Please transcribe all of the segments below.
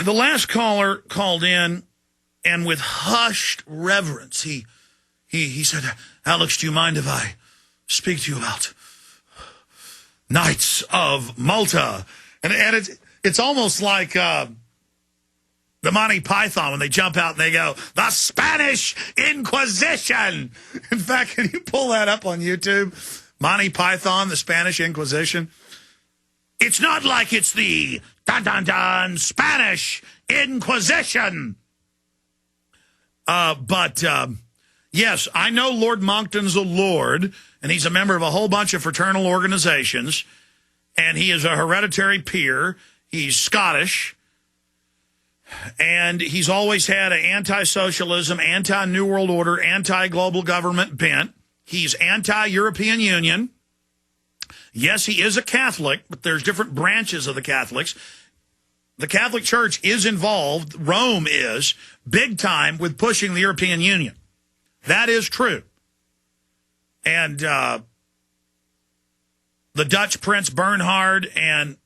The last caller called in, and with hushed reverence, he said, "Alex, do you mind if I speak to you about Knights of Malta?" And it's almost like the Monty Python when they jump out and they go, "The Spanish Inquisition." In fact, can you pull that up on YouTube? Monty Python, the Spanish Inquisition. It's not like it's the dun-dun-dun Spanish Inquisition. But yes, I know Lord Moncktons a lord, and he's a member of a whole bunch of fraternal organizations, and he is a hereditary peer. He's Scottish, and he's always had an anti-socialism, anti-New World Order, anti-global government bent. He's anti-European Union. Yes, he is a Catholic, but there's different branches of the Catholics. The Catholic Church is involved, Rome is, big time with pushing the European Union. That is true. And the Dutch Prince Bernhard and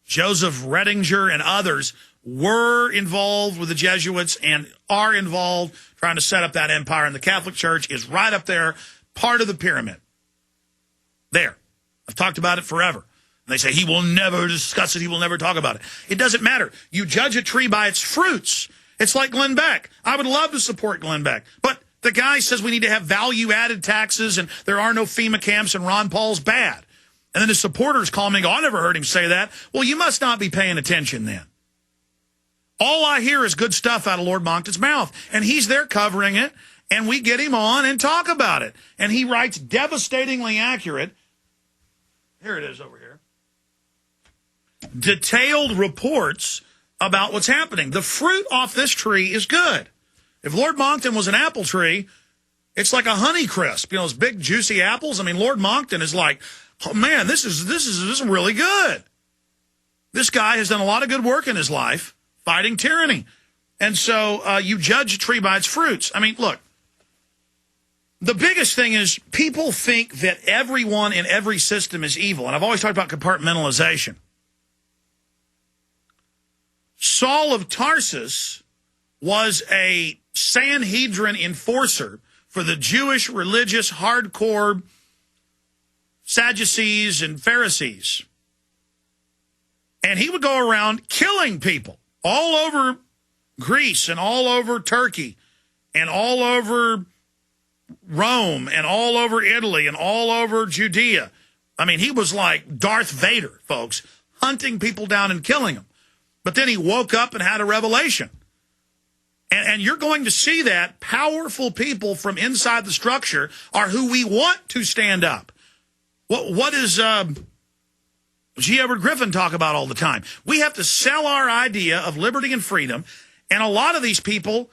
Joseph Redinger and others were involved with the Jesuits and are involved trying to set up that empire. And the Catholic Church is right up there, part of the pyramid. There. I've talked about it forever. And they say, he will never discuss it. He will never talk about it. It doesn't matter. You judge a tree by its fruits. It's like Glenn Beck. I would love to support Glenn Beck. But the guy says we need to have value-added taxes and there are no FEMA camps and Ron Paul's bad. And then his supporters call me and go, "I never heard him say that." Well, you must not be paying attention then. All I hear is good stuff out of Lord Moncktons' mouth. And he's there covering it. And we get him on and talk about it. And he writes devastatingly accurate. Here it is over here. Detailed reports about what's happening. The fruit off this tree is good. If Lord Moncktons was an apple tree, it's like a Honeycrisp. You know, those big juicy apples. I mean, Lord Moncktons is like, oh man, this is really good. This guy has done a lot of good work in his life fighting tyranny. And so you judge a tree by its fruits. I mean, look. The biggest thing is people think that everyone in every system is evil. And I've always talked about compartmentalization. Saul of Tarsus was a Sanhedrin enforcer for the Jewish religious hardcore Sadducees and Pharisees. And he would go around killing people all over Greece and all over Turkey and all over Rome and all over Italy and all over Judea. I mean, he was like Darth Vader, folks, hunting people down and killing them. But then he woke up and had a revelation. And you're going to see that powerful people from inside the structure are who we want to stand up. What does G. Edward Griffin talk about all the time? We have to sell our idea of liberty and freedom, and a lot of these people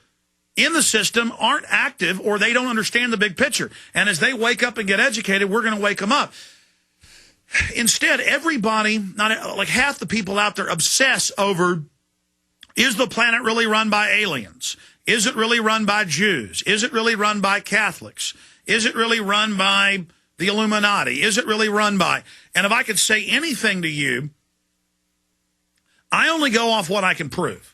in the system aren't active or they don't understand the big picture. And as they wake up and get educated, we're going to wake them up. Instead, everybody, not like half the people out there, obsess over, is the planet really run by aliens? Is it really run by Jews? Is it really run by Catholics? Is it really run by the Illuminati? Is it really run by? And if I could say anything to you, I only go off what I can prove.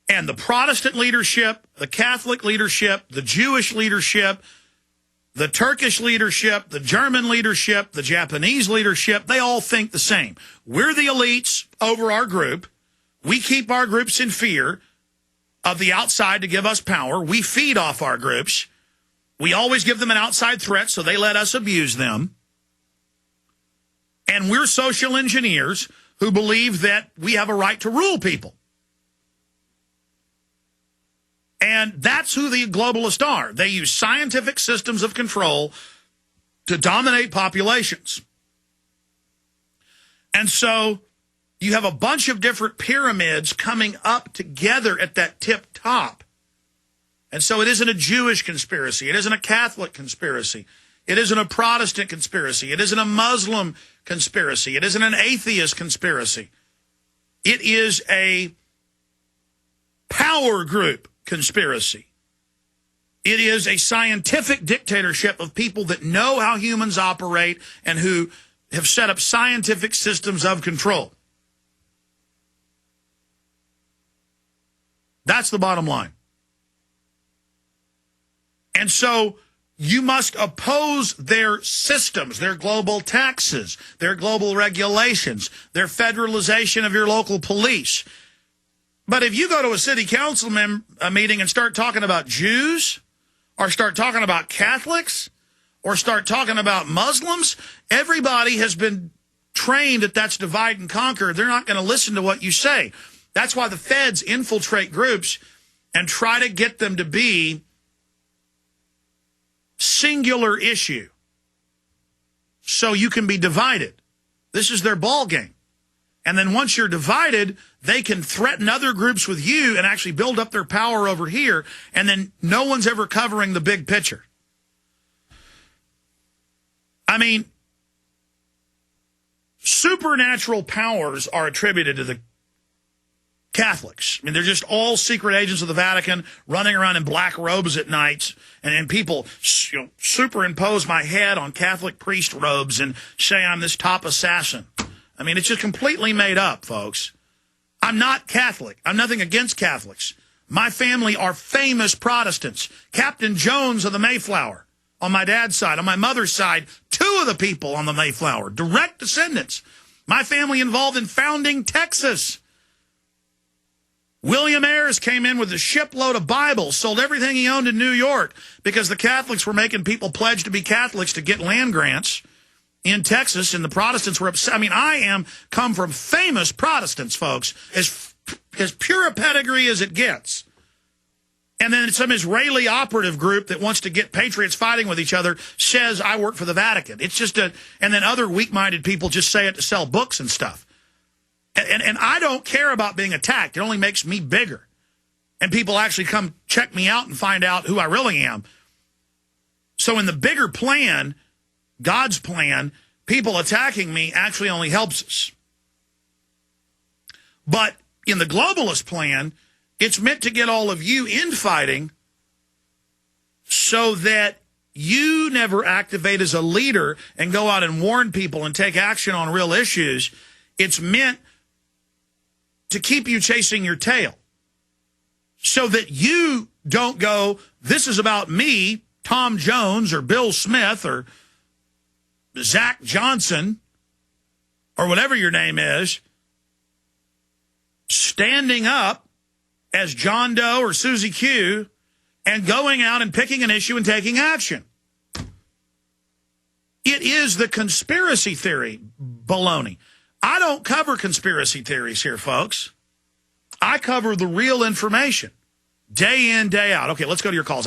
And the Protestant leadership, the Catholic leadership, the Jewish leadership, the Turkish leadership, the German leadership, the Japanese leadership, they all think the same. We're the elites over our group. We keep our groups in fear of the outside to give us power. We feed off our groups. We always give them an outside threat, so they let us abuse them. And we're social engineers who believe that we have a right to rule people. And that's who the globalists are. They use scientific systems of control to dominate populations. And so you have a bunch of different pyramids coming up together at that tip top. And so it isn't a Jewish conspiracy. It isn't a Catholic conspiracy. It isn't a Protestant conspiracy. It isn't a Muslim conspiracy. It isn't an atheist conspiracy. It is a power group conspiracy. It is a scientific dictatorship of people that know how humans operate and who have set up scientific systems of control. That's the bottom line. And so you must oppose their systems, their global taxes, their global regulations, their federalization of your local police. But if you go to a city council meeting and start talking about Jews, or start talking about Catholics, or start talking about Muslims, everybody has been trained that that's divide and conquer. They're not going to listen to what you say. That's why the feds infiltrate groups and try to get them to be singular issue so you can be divided. This is their ball game. And then once you're divided, they can threaten other groups with you and actually build up their power over here, and then no one's ever covering the big picture. I mean, supernatural powers are attributed to the Catholics. I mean, they're just all secret agents of the Vatican running around in black robes at nights, and people superimpose my head on Catholic priest robes and say I'm this top assassin. I mean, it's just completely made up, folks. I'm not Catholic. I'm nothing against Catholics. My family are famous Protestants. Captain Jones of the Mayflower on my dad's side. On my mother's side, 2 of the people on the Mayflower, direct descendants. My family involved in founding Texas. William Ayres came in with a shipload of Bibles, sold everything he owned in New York because the Catholics were making people pledge to be Catholics to get land grants in Texas, and the Protestants were upset. I mean, come from famous Protestants, folks, as pure a pedigree as it gets. And then some Israeli operative group that wants to get patriots fighting with each other says, I work for the Vatican. It's just and then other weak-minded people just say it to sell books and stuff. And I don't care about being attacked. It only makes me bigger. And people actually come check me out and find out who I really am. So in the bigger plan, God's plan, people attacking me actually only helps us. But in the globalist plan, it's meant to get all of you infighting so that you never activate as a leader and go out and warn people and take action on real issues. It's meant to keep you chasing your tail so that you don't go, this is about me, Tom Jones or Bill Smith or Zach Johnson or whatever your name is, standing up as John Doe or Susie Q and going out and picking an issue and taking action. It is the conspiracy theory baloney. I don't cover conspiracy theories here, folks. I cover the real information, day in, day out. Okay, let's go to your calls.